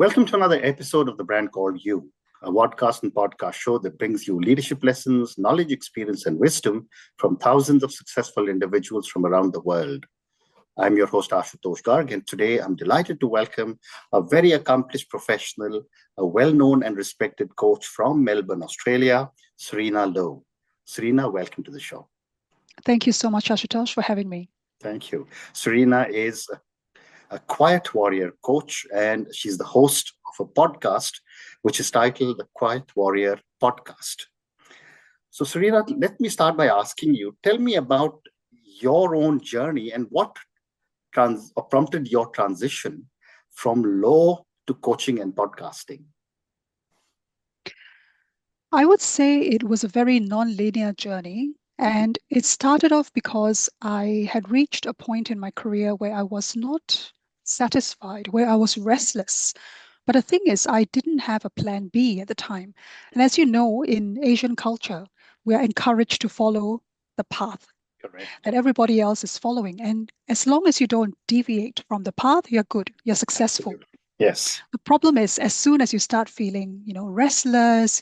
Welcome to another episode of the brand called You, a podcast and podcast show that brings you leadership lessons, knowledge, experience, and wisdom from thousands of successful individuals from around the world. I'm your host, Ashutosh Garg, and today I'm delighted to welcome a very accomplished professional, a well-known and respected coach from Melbourne, Australia, Serena Low. Serena, welcome to the show. Thank you so much, Ashutosh, for having me. Thank you. Serena is a quiet warrior coach, and she's the host of a podcast which is titled the Quiet Warrior Podcast. So, Serena, let me start by asking you, tell me about your own journey and what prompted your transition from law to coaching and podcasting. I would say it was a very non-linear journey. And it started off because I had reached a point in my career where I was not satisfied, where I was restless. But the thing is, I didn't have a plan B at the time. And as you know, in Asian culture, we are encouraged to follow the path Correct. that everybody else is following. And as long as you don't deviate from the path, you're good, you're successful. Absolutely. Yes. The problem is, as soon as you start feeling, restless,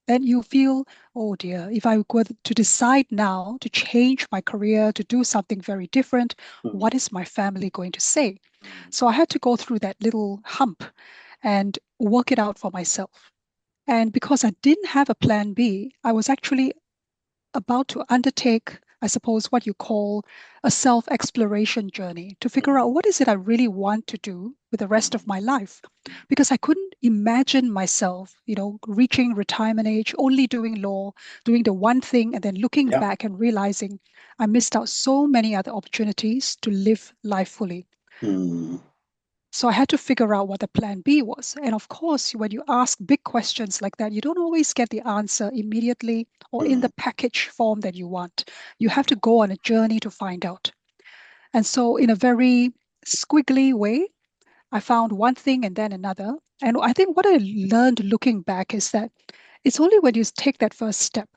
then you feel, oh dear, if I were to decide now to change my career, to do something very different, what is my family going to say? So I had to go through that little hump and work it out for myself. And because I didn't have a plan B, I was actually about to undertake, I suppose, what you call a self-exploration journey to figure out what is it I really want to do with the rest of my life. Because I couldn't imagine myself, reaching retirement age, only doing law, doing the one thing, and then looking back and realizing I missed out so many other opportunities to live life fully. So I had to figure out what the plan B was. And of course, when you ask big questions like that, you don't always get the answer immediately or in the package form that you want. You have to go on a journey to find out. And so in a very squiggly way, I found one thing and then another. And I think what I learned looking back is that it's only when you take that first step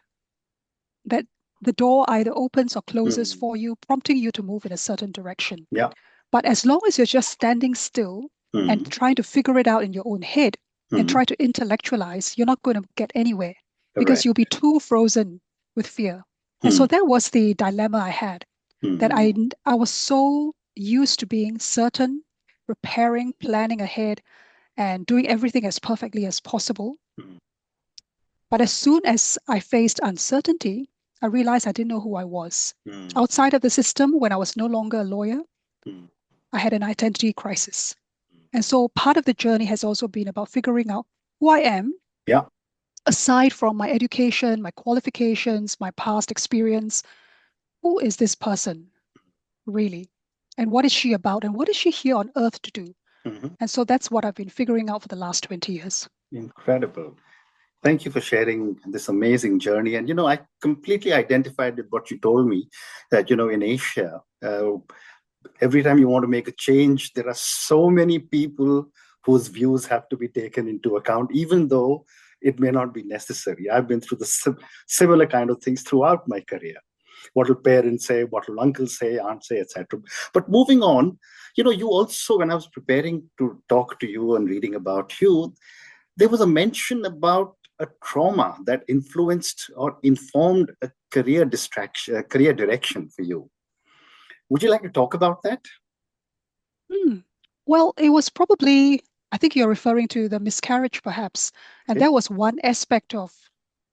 that the door either opens or closes for you, prompting you to move in a certain direction. Yeah. But as long as you're just standing still and trying to figure it out in your own head and try to intellectualize, you're not going to get anywhere because you'll be too frozen with fear. And so that was the dilemma I had, that I was so used to being certain, preparing, planning ahead, and doing everything as perfectly as possible. But as soon as I faced uncertainty, I realized I didn't know who I was. Outside of the system, when I was no longer a lawyer, I had an identity crisis. And so part of the journey has also been about figuring out who I am. Yeah. Aside from my education, my qualifications, my past experience, who is this person really? And what is she about? And what is she here on earth to do? And so that's what I've been figuring out for the last 20 years. Incredible. Thank you for sharing this amazing journey. And, I completely identified with what you told me that, in Asia, every time you want to make a change, there are so many people whose views have to be taken into account, even though it may not be necessary. I've been through the similar kind of things throughout my career. What will parents say? What will uncles say, aunt say, etc. But moving on, you also, when I was preparing to talk to you and reading about you, there was a mention about a trauma that influenced or informed a career direction for you. Would you like to talk about that? Well, it was probably, I think you're referring to the miscarriage, perhaps. And that was one aspect of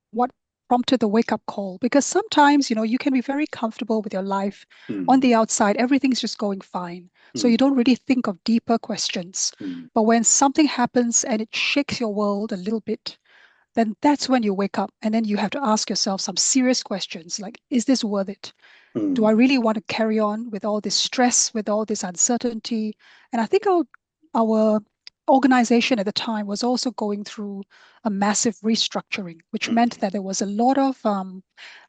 what prompted the wake-up call. Because sometimes, you can be very comfortable with your life. On the outside, everything's just going fine. So you don't really think of deeper questions. But when something happens and it shakes your world a little bit, then that's when you wake up. And then you have to ask yourself some serious questions like, is this worth it? Do I really want to carry on with all this stress, with all this uncertainty? And I think our organization at the time was also going through a massive restructuring, which meant that there was a lot of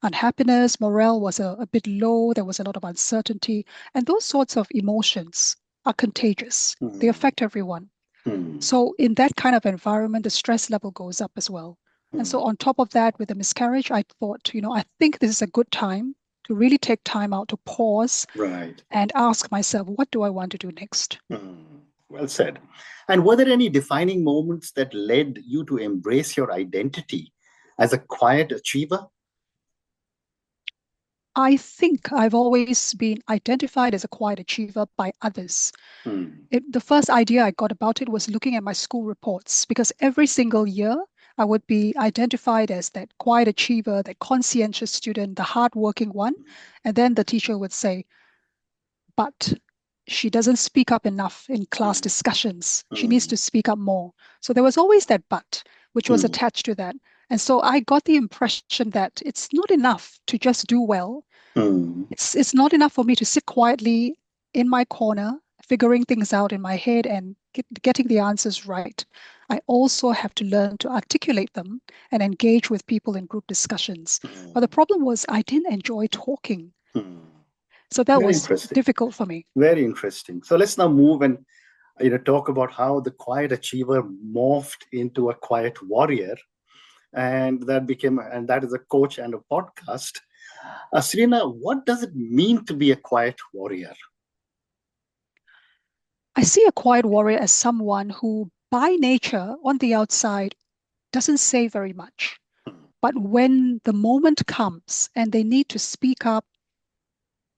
unhappiness, morale was a bit low, there was a lot of uncertainty. And those sorts of emotions are contagious. They affect everyone. So in that kind of environment, the stress level goes up as well. And so on top of that, with the miscarriage, I thought, I think this is a good time to really take time out to pause and ask myself, what do I want to do next? Well said. And were there any defining moments that led you to embrace your identity as a quiet achiever? I think I've always been identified as a quiet achiever by others. Hmm. The first idea I got about it was looking at my school reports, because every single year I would be identified as that quiet achiever, that conscientious student, the hardworking one. And then the teacher would say, but she doesn't speak up enough in class Hmm. discussions. She needs Hmm. to speak up more. So there was always that but, which was Hmm. attached to that. And so I got the impression that it's not enough to just do well. Hmm. It's not enough for me to sit quietly in my corner, figuring things out in my head and getting the answers right. I also have to learn to articulate them and engage with people in group discussions. But the Hmm. problem was I didn't enjoy talking. Hmm. So that Very was interesting. difficult for me. Very interesting. So let's now move and talk about how the quiet achiever morphed into a quiet warrior, and that is a coach and a podcast. Serena, what does it mean to be a quiet warrior? I see a quiet warrior as someone who, by nature, on the outside, doesn't say very much. But when the moment comes and they need to speak up,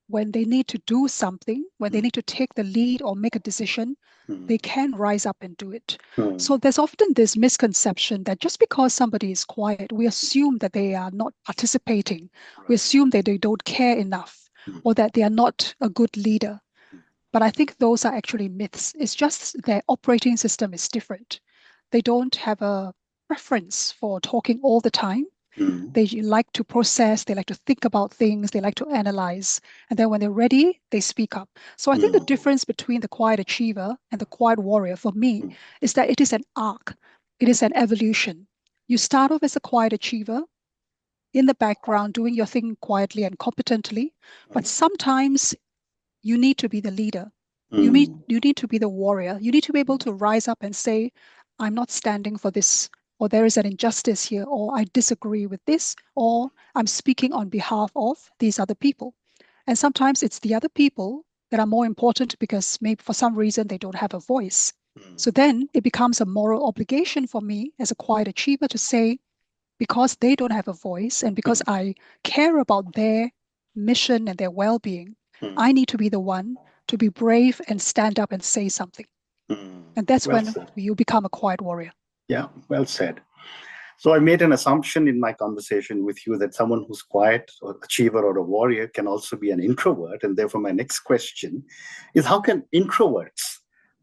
when they need to do something, when they Hmm. need to take the lead or make a decision, Hmm. they can rise up and do it. Hmm. So there's often this misconception that just because somebody is quiet, we assume that they are not participating. We Right. assume that they don't care enough Hmm. or that they are not a good leader. But I think those are actually myths. It's just their operating system is different. They don't have a preference for talking all the time. Hmm. They like to process, they like to think about things, they like to analyze. And then when they're ready, they speak up. So I think the Hmm. difference between the quiet achiever and the quiet warrior for me Hmm. is that it is an arc, it is an evolution. You start off as a quiet achiever in the background, doing your thing quietly and competently, but Right. sometimes you need to be the leader. Hmm. You need to be the warrior. You need to be able to rise up and say, I'm not standing for this, or there is an injustice here, or I disagree with this, or I'm speaking on behalf of these other people. And sometimes it's the other people that are more important because maybe for some reason they don't have a voice. So Hmm. then it becomes a moral obligation for me as a quiet achiever to say, because they don't have a voice and because Hmm. I care about their mission and their well-being, I Hmm. need to be the one to be brave and stand up and say something. Hmm. And that's Well when said. you become a quiet warrior. Yeah, well said. So I made an assumption in my conversation with you that someone who's quiet or achiever or a warrior can also be an introvert. And therefore, my next question is how can introverts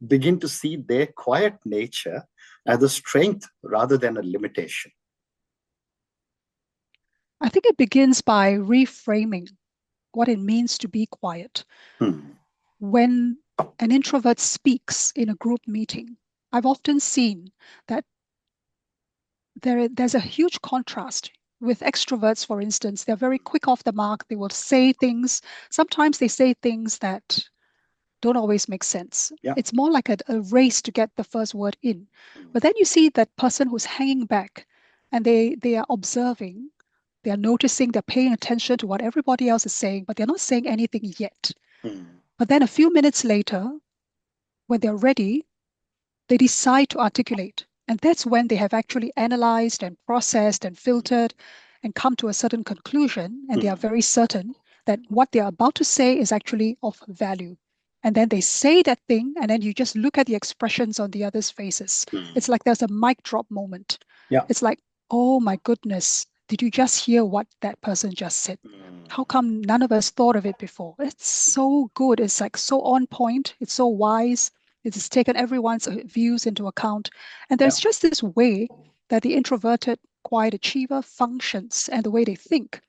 begin to see their quiet nature as a strength rather than a limitation? I think it begins by reframing what it means to be quiet. Hmm. When an introvert speaks in a group meeting, I've often seen that there's a huge contrast with extroverts, for instance. They're very quick off the mark. They will say things. Sometimes they say things that don't always make sense. Yeah. It's more like a race to get the first word in. Hmm. But then you see that person who's hanging back and they are observing, they are noticing, they're paying attention to what everybody else is saying, but they're not saying anything yet. Hmm. But then a few minutes later, when they're ready, they decide to articulate. And that's when they have actually analyzed and processed and filtered and come to a certain conclusion. And they are Hmm. very certain that what they're about to say is actually of value. And then they say that thing, and then you just look at the expressions on the others' faces. Hmm. It's like there's a mic drop moment. Yeah. It's like, oh my goodness, did you just hear what that person just said? How Hmm. come none of us thought of it before? It's so good. It's like so on point. It's so wise. It has taken everyone's views into account. And Yeah. there's just this way that the introverted quiet achiever functions and the way they think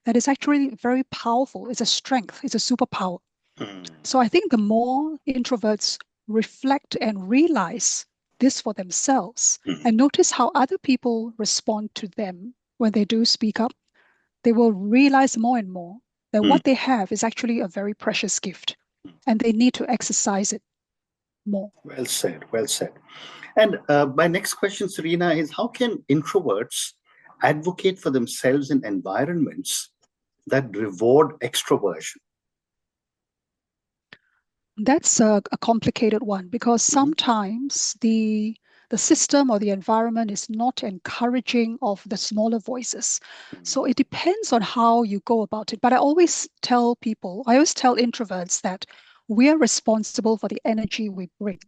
that is actually very powerful. It's a strength, it's a superpower. Hmm. So I think the more introverts reflect and realize this for themselves Hmm. and notice how other people respond to them when they do speak up, they will realize more and more that Hmm. what they have is actually a very precious gift and they need to exercise it more. Well said. Well said. And my next question, Serena, is how can introverts advocate for themselves in environments that reward extroversion? That's a complicated one because sometimes the system or the environment is not encouraging of the smaller voices. So it depends on how you go about it. But I always tell introverts that we are responsible for the energy we bring.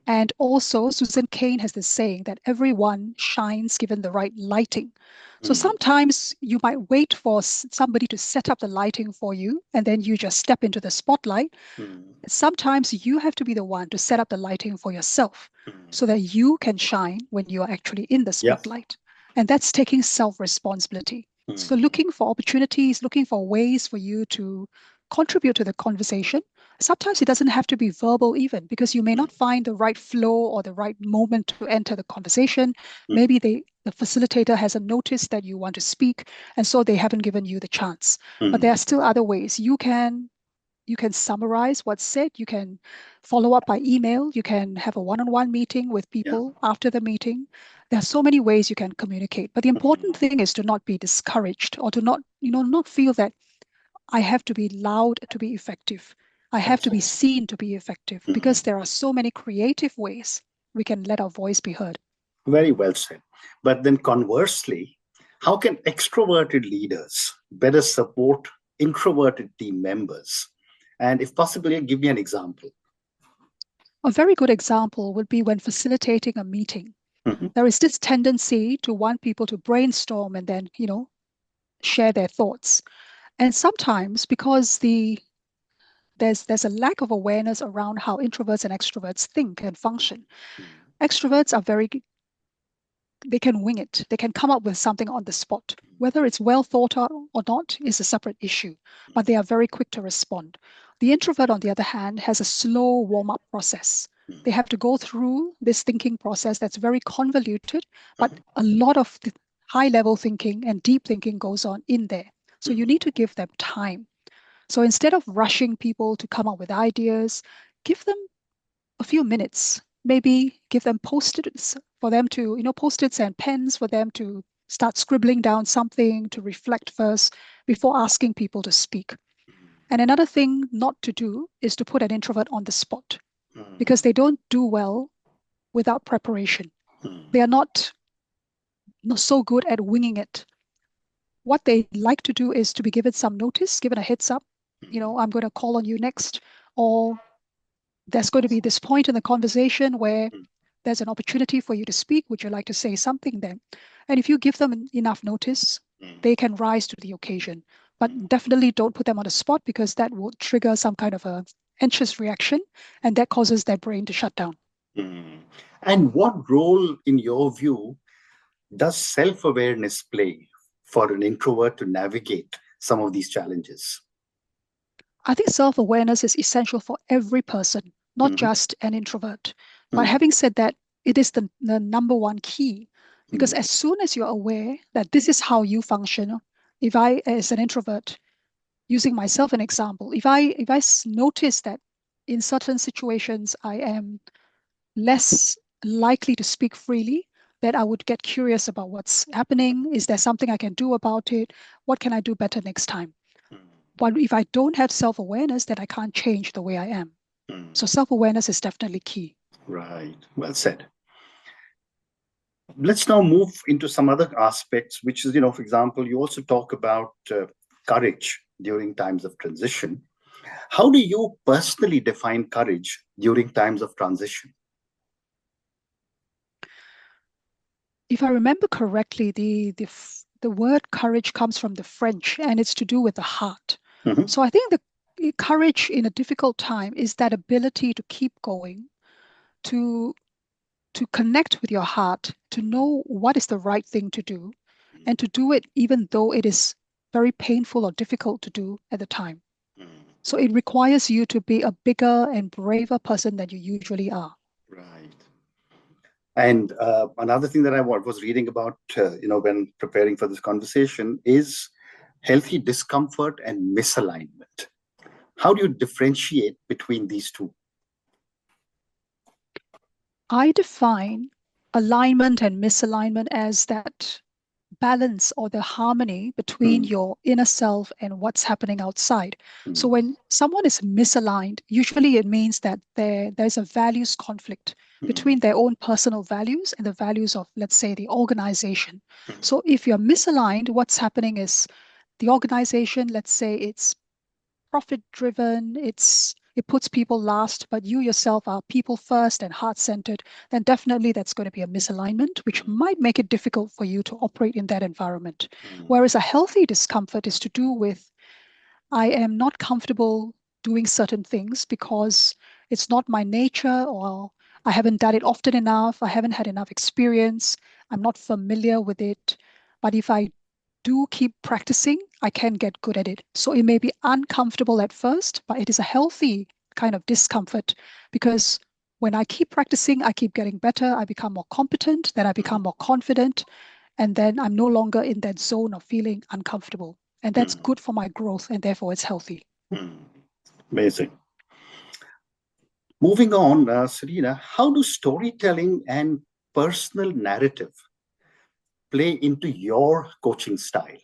And also, Susan Cain has this saying that everyone shines given the right lighting. So sometimes you might wait for somebody to set up the lighting for you, and then you just step into the spotlight. Sometimes you have to be the one to set up the lighting for yourself so that you can shine when you are actually in the Yes. spotlight. And that's taking self-responsibility. So looking for opportunities, looking for ways for you to contribute to the conversation. Sometimes it doesn't have to be verbal even because you may not find the right flow or the right moment to enter the conversation. Maybe the facilitator hasn't noticed that you want to speak, and so they haven't given you the chance. But there are still other ways. You can summarize what's said. You can follow up by email. You can have a one-on-one meeting with people after the meeting. There are so many ways you can communicate. But the important thing is to not be discouraged or to not feel that I have to be loud to be effective. I have to be seen to be effective because there are so many creative ways we can let our voice be heard. Very well said. But then conversely, how can extroverted leaders better support introverted team members? And if possible, give me an example. A very good example would be when facilitating a meeting. There is this tendency to want people to brainstorm and then, share their thoughts. And sometimes because there's a lack of awareness around how introverts and extroverts think and function. Extroverts are they can wing it. They can come up with something on the spot. Whether it's well thought out or not is a separate issue, but they are very quick to respond. The introvert, on the other hand, has a slow warm-up process. They have to go through this thinking process that's very convoluted, but a lot of the high-level thinking and deep thinking goes on in there. So you need to give them time. So instead of rushing people to come up with ideas, give them a few minutes. Maybe give them post-its for them to, post-its and pens for them to start scribbling down something to reflect first before asking people to speak. And another thing not to do is to put an introvert on the spot because they don't do well without preparation. They are not so good at winging it. What they like to do is to be given some notice, given a heads up, I'm going to call on you next, or there's going to be this point in the conversation where there's an opportunity for you to speak. Would you like to say something then? And if you give them enough notice, they can rise to the occasion. But definitely don't put them on the spot because that will trigger some kind of a anxious reaction, and that causes their brain to shut down. And what role, in your view, does self-awareness play for an introvert to navigate some of these challenges? I think self-awareness is essential for every person, not just an introvert. But having said that, it is the number one key because as soon as you're aware that this is how you function, if I, as an introvert, using myself an example, if I notice that in certain situations I am less likely to speak freely, that I would get curious about what's happening. Is there something I can do about it? What can I do better next time? But if I don't have self-awareness, then I can't change the way I am. So self-awareness is definitely key. Right. Well said. Let's now move into some other aspects, which is, for example, you also talk about courage during times of transition. How do you personally define courage during times of transition? If I remember correctly, the word courage comes from the French, and it's to do with the heart. So I think the courage in a difficult time is that ability to keep going, to connect with your heart, to know what is the right thing to do, and to do it even though it is very painful or difficult to do at the time. So it requires you to be a bigger and braver person than you usually are. Right. And another thing that I was reading about, when preparing for this conversation is healthy discomfort and misalignment. How do you differentiate between these two? I define alignment and misalignment as that balance or the harmony between mm, your inner self and what's happening outside. So mm, when someone is misaligned, usually it means that there's a values conflict mm, between their own personal values and the values of, let's say, the organization. mm, So if you're misaligned, what's happening is the organization, let's say it's profit driven, it puts people last, but you yourself are people first and heart centered, then definitely that's going to be a misalignment, which mm, might make it difficult for you to operate in that environment. mm, Whereas a healthy discomfort is to do with I am not comfortable doing certain things because it's not my nature, or I haven't done it often enough, I haven't had enough experience, I'm not familiar with it. But if I do keep practicing, I can get good at it. So it may be uncomfortable at first, but it is a healthy kind of discomfort because when I keep practicing, I keep getting better, I become more competent, then I become more confident, and then I'm no longer in that zone of feeling uncomfortable. And that's mm, good for my growth, and therefore it's healthy. mm. Amazing. Moving on, Serena, how do storytelling and personal narrative play into your coaching style?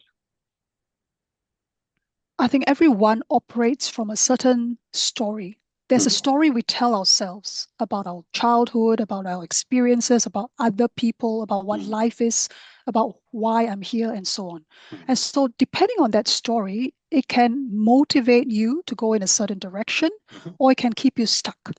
I think everyone operates from a certain story. There's a Mm, story we tell ourselves about our childhood, about our experiences, about other people, about what mm, life is, about why I'm here, and so on. And mm, so, depending on that story, it can motivate you to go in a certain direction mhm, or it can keep you stuck.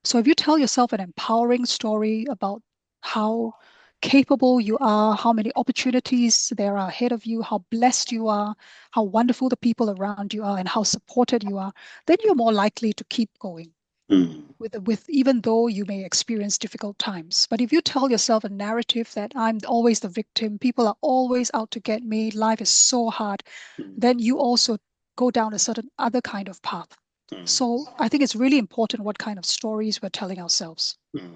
So if you tell yourself an empowering story about how capable you are, how many opportunities there are ahead of you, how blessed you are, how wonderful the people around you are, and how supported you are, then you're more likely to keep going. mm, With even though you may experience difficult times. But if you tell yourself a narrative that I'm always the victim, people are always out to get me, life is so hard, mm, then you also go down a certain other kind of path. mm, So I think it's really important what kind of stories we're telling ourselves. mm.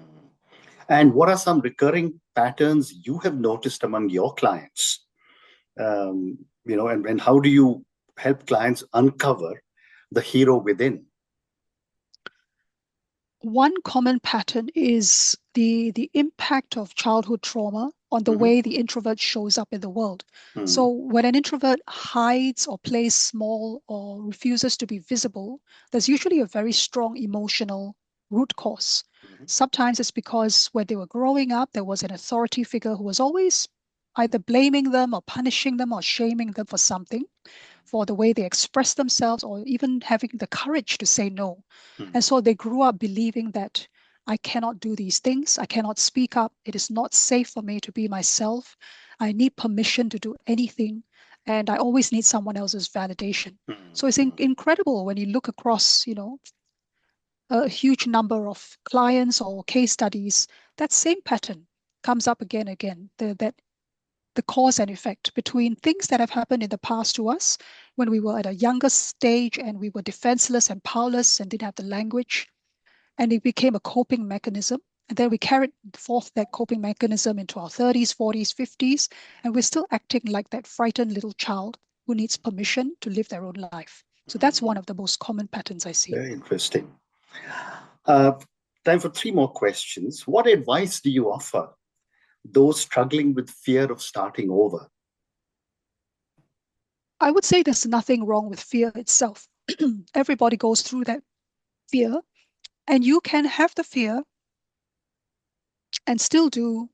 And what are some recurring patterns you have noticed among your clients? And how do you help clients uncover the hero within? One common pattern is the impact of childhood trauma on the Mhm, way the introvert shows up in the world. So mm, when an introvert hides or plays small or refuses to be visible, there's usually a very strong emotional root cause. mhm, Sometimes it's because when they were growing up, there was an authority figure who was always either blaming them or punishing them or shaming them for something, for the way they express themselves, or even having the courage to say no. And mm, so they grew up believing that I cannot do these things, I cannot speak up, it is not safe for me to be myself, I need permission to do anything, and I always need someone else's validation. mm, So it's mm, incredible when you look across, a huge number of clients or case studies, that same pattern comes up again and again. The cause and effect between things that have happened in the past to us when we were at a younger stage and we were defenseless and powerless and didn't have the language, and it became a coping mechanism. And then we carried forth that coping mechanism into our 30s, 40s, 50s, and we're still acting like that frightened little child who needs permission to live their own life. So that's one mm. of the most common patterns I see. Very interesting. Uh, Time for three more questions. What advice do you offer those struggling with fear of starting over? I would say there's nothing wrong with fear itself. Everybody goes through that fear, and you can have the fear and still do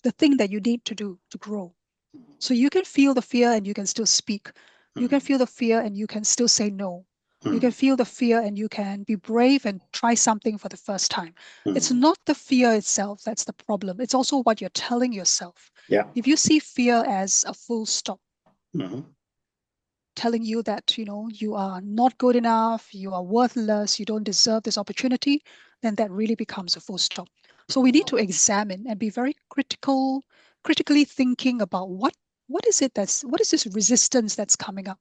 the thing that you need to do to grow. So you can feel the fear and you can still speak. You can Mm, feel the fear and you can still say no. You can mm, feel the fear and you can be brave and try something for the first time. It's mm. not the fear itself that's the problem. It's also what you're telling yourself. Yeah. If you see fear as a full stop, Mhm, telling you that, you are not good enough, you are worthless, you don't deserve this opportunity, then that really becomes a full stop. So we need to examine and be very critically thinking about what is this resistance that's coming up?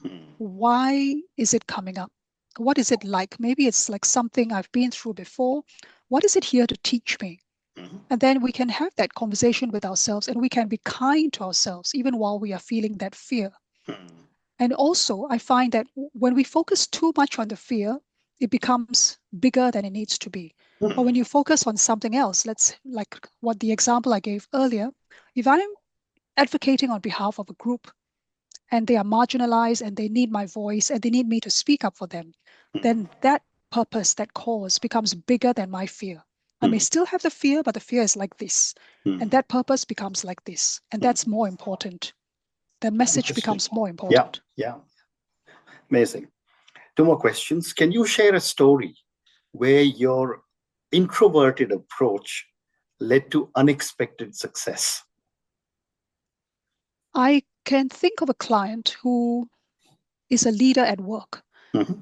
mm, Why is it coming up? What is it like? Maybe it's like something I've been through before. What is it here to teach me? mhm, And then we can have that conversation with ourselves and we can be kind to ourselves even while we are feeling that fear. mm, And also, I find that when we focus too much on the fear, it becomes bigger than it needs to be. But when mm, you focus on something else, let's like what the example I gave earlier, if I'm advocating on behalf of a group and they are marginalized and they need my voice and they need me to speak up for them, then that purpose, that cause becomes bigger than my fear. I may still have the fear, but the fear is like this. And that purpose becomes like this. And that's more important. The message becomes more important. Yeah. Amazing. 2 more questions. Can you share a story where your introverted approach led to unexpected success? I can think of a client who is a leader at work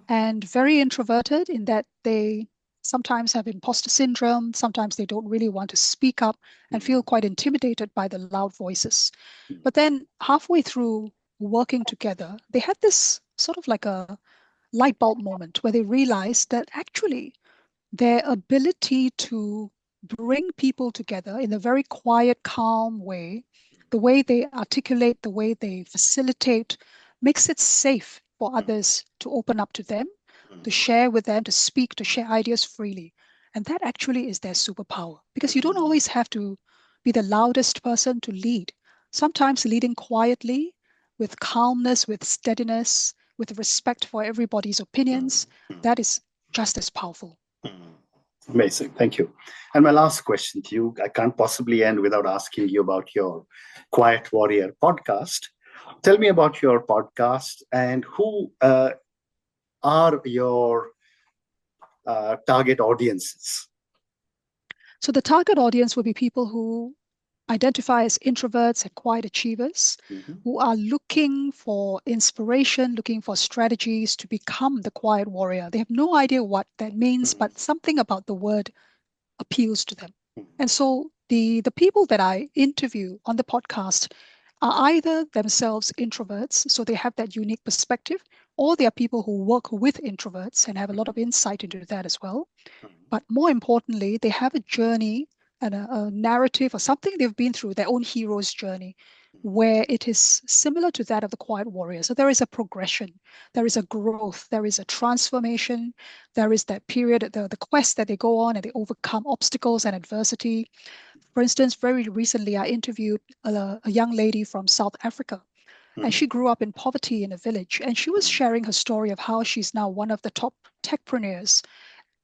and very introverted in that they sometimes have imposter syndrome. Sometimes they don't really want to speak up and feel quite intimidated by the loud voices. But then halfway through working together, they had this sort of like a light bulb moment where they realized that actually their ability to bring people together in a very quiet, calm way, the way they articulate, the way they facilitate, makes it safe for others to open up to them, to share with them, to speak, to share ideas freely. And that actually is their superpower because you don't always have to be the loudest person to lead. Sometimes leading quietly, with calmness, with steadiness, with respect for everybody's opinions, that is just as powerful. Amazing. Thank you. And my last question to you, I can't possibly end without asking you about your Quiet Warrior podcast. Tell me about your podcast and who are your target audiences? So the target audience will be people who identify as introverts and quiet achievers, who are looking for inspiration, looking for strategies to become the quiet warrior. They have no idea what that means, but something about the word appeals to them. And so the people that I interview on the podcast are either themselves introverts, so they have that unique perspective, or they are people who work with introverts and have a lot of insight into that as well. But more importantly, they have a journey and a narrative or something they've been through, their own hero's journey, where it is similar to that of the quiet warrior. So there is a progression, there is a growth, there is a transformation, there is that period, the quest that they go on and they overcome obstacles and adversity. For instance, very recently, I interviewed a young lady from South Africa, and she grew up in poverty in a village, and she was sharing her story of how she's now one of the top techpreneurs.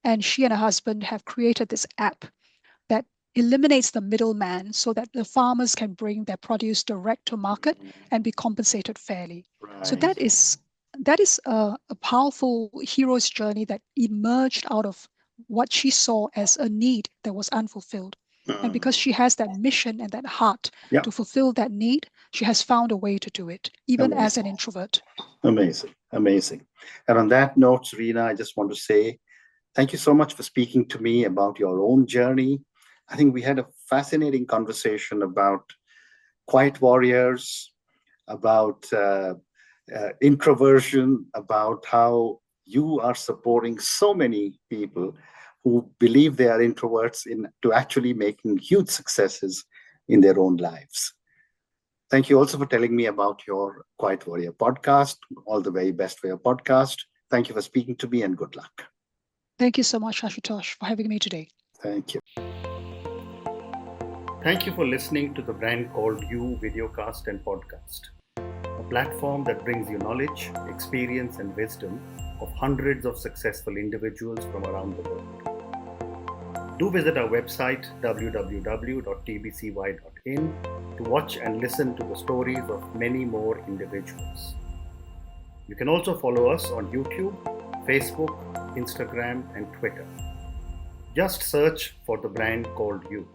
And she and her husband have created this app that eliminates the middleman so that the farmers can bring their produce direct to market and be compensated fairly. So that is a powerful hero's journey that emerged out of what she saw as a need that was unfulfilled. And because she has that mission and that heart to fulfill that need, she has found a way to do it, even as an introvert. Amazing. And on that note, Serena, I just want to say thank you so much for speaking to me about your own journey. I think we had a fascinating conversation about quiet warriors, about introversion, about how you are supporting so many people who believe they are introverts to actually making huge successes in their own lives. Thank you also for telling me about your Quiet Warrior podcast. All the very best for your podcast. Thank you for speaking to me and good luck. Thank you so much, Ashutosh, for having me today. Thank you. Thank you for listening to the Brand Called You videocast and podcast, a platform that brings you knowledge, experience, and wisdom of hundreds of successful individuals from around the world. Do visit our website www.tbcy.in to watch and listen to the stories of many more individuals. You can also follow us on YouTube, Facebook, Instagram, and Twitter. Just search for the Brand Called You.